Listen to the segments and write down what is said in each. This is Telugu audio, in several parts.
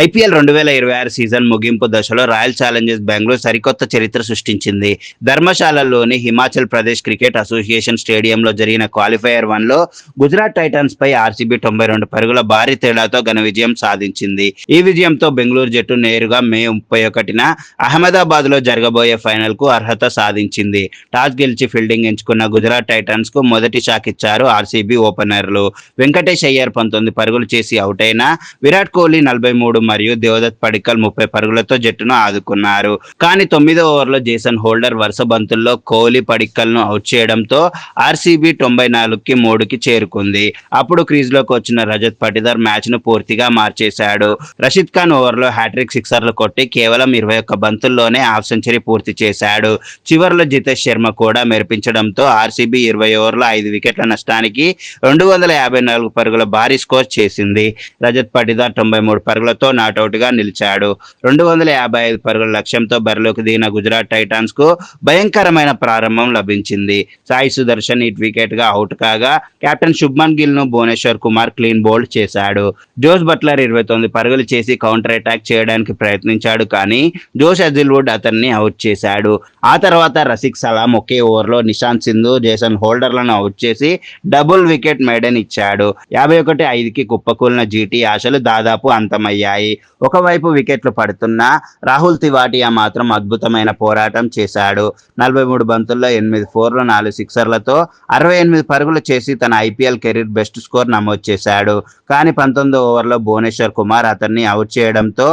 ఐపీఎల్ 2026 సీజన్ ముగింపు దశలో రాయల్ ఛాలెంజర్స్ బెంగళూరు సరికొత్త చరిత్ర సృష్టించింది. ధర్మశాలలోని హిమాచల్ ప్రదేశ్ క్రికెట్ అసోసియేషన్ స్టేడియంలో జరిగిన క్వాలిఫైయర్ 1లో గుజరాత్ టైటాన్స్ పై ఆర్సీబీ 92 పరుగుల భారీ తేడాతో ఘన విజయం సాధించింది. ఈ విజయంతో బెంగళూరు జట్టు నేరుగా మే 31న అహ్మదాబాద్లో జరగబోయే ఫైనల్కు అర్హత సాధించింది. టాస్ గెలిచి ఫీల్డింగ్ ఎంచుకున్న గుజరాత్ టైటాన్స్కు మొదటి షాక్ ఇచ్చారు ఆర్సీబీ ఓపెనర్లు. వెంకటేష్ అయ్యర్ 19 పరుగులు చేసి అవుట్ అయినా విరాట్ కోహ్లీ 43 మరియు దేవదత్ పడిక్కల్ 30 పరుగులతో జట్టును ఆదుకున్నారు. కానీ 9వ ఓవర్లో జేసన్ హోల్డర్ వరుస బంతుల్లో కోహ్లీ పడిక్కల్ను అవుట్ చేయడంతో ఆర్సీబీ 94కి 3కి చేరుకుంది. అప్పుడు క్రీజ్లోకి వచ్చిన రజత్ పటిదార్ మ్యాచ్ను పూర్తిగా మార్చేశాడు. రషీద్ ఖాన్ ఓవర్లో హ్యాట్రిక్ సిక్సర్లు కొట్టి కేవలం 21 బంతుల్లోనే హాఫ్ సెంచరీ పూర్తి చేశాడు. చివర్లో జితేష్ శర్మ కూడా మెరిపించడంతో ఆర్సీబీ 20 ఓవర్ల 5 వికెట్ల నష్టానికి 254 పరుగుల భారీ స్కోర్ చేసింది. రజత్ పటిదార్ 93 పరుగులతో నాటౌట్గా నిలిచాడు. 255 పరుగుల లక్ష్యంతో బరిలోకి దిగిన గుజరాత్ టైటాన్స్ కు భయంకరమైన ప్రారంభం లభించింది. సాయి సుదర్శన్ హిట్ వికెట్ గా అవుట్ కాగా కెప్టెన్ శుభ్మన్ గిల్ ను భువనేశ్వర్ కుమార్ క్లీన్ బౌల్డ్ చేశాడు. జోస్ బట్లర్ 29 పరుగులు చేసి కౌంటర్ అటాక్ చేయడానికి ప్రయత్నించాడు, కానీ జోష్ హజిల్వుడ్ అతన్ని అవుట్ చేశాడు. ఆ తర్వాత రసిక్ సలాం ఒకే ఓవర్లో నిశాంత్ సింధు, జేసన్ హోల్డర్లను అవుట్ చేసి డబుల్ వికెట్ మెడన్ ఇచ్చాడు. 51-5కి కుప్పకూలిన జీటీ ఆశలు దాదాపు అంతమయ్యాయి. ఒకవైపు వికెట్లు పడుతున్నా రాహుల్ తివాటియా మాత్రం అద్భుతమైన పోరాటం చేశాడు. 43 బంతుల్లో 8 ఫోర్లు 4 సిక్సర్లతో 68 పరుగులు చేసి తన ఐపీఎల్ కెరీర్ బెస్ట్ స్కోర్ నమోదు చేశాడు. కానీ 19వ ఓవర్లో భువనేశ్వర్ కుమార్ అతన్ని అవుట్ చేయడంతో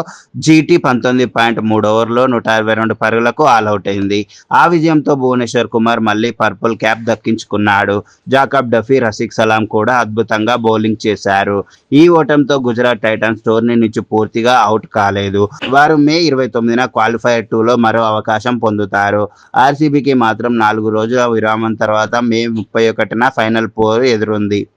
జీటీ 19.3 ఓవర్లో 122 పరుగులకు ఆల్అవుట్ అయింది. ఆ విజయంతో భువనేశ్వర్ కుమార్ మళ్ళీ పర్పుల్ క్యాప్ దక్కించుకున్నాడు. జాకబ్ డఫీ, రసిక్ సలాం కూడా అద్భుతంగా బౌలింగ్ చేశారు. ఈ ఓటంతో గుజరాత్ టైటాన్స్ టోర్నీ నుంచి పూర్తిగా అవుట్ కాలేదు. వారు మే 29న క్వాలిఫైయర్ 2లో మరో అవకాశం పొందుతారు. ఆర్సీబీకి మాత్రం 4 రోజుల విరామం తర్వాత మే 31న ఫైనల్ పోరు ఎదురుంది.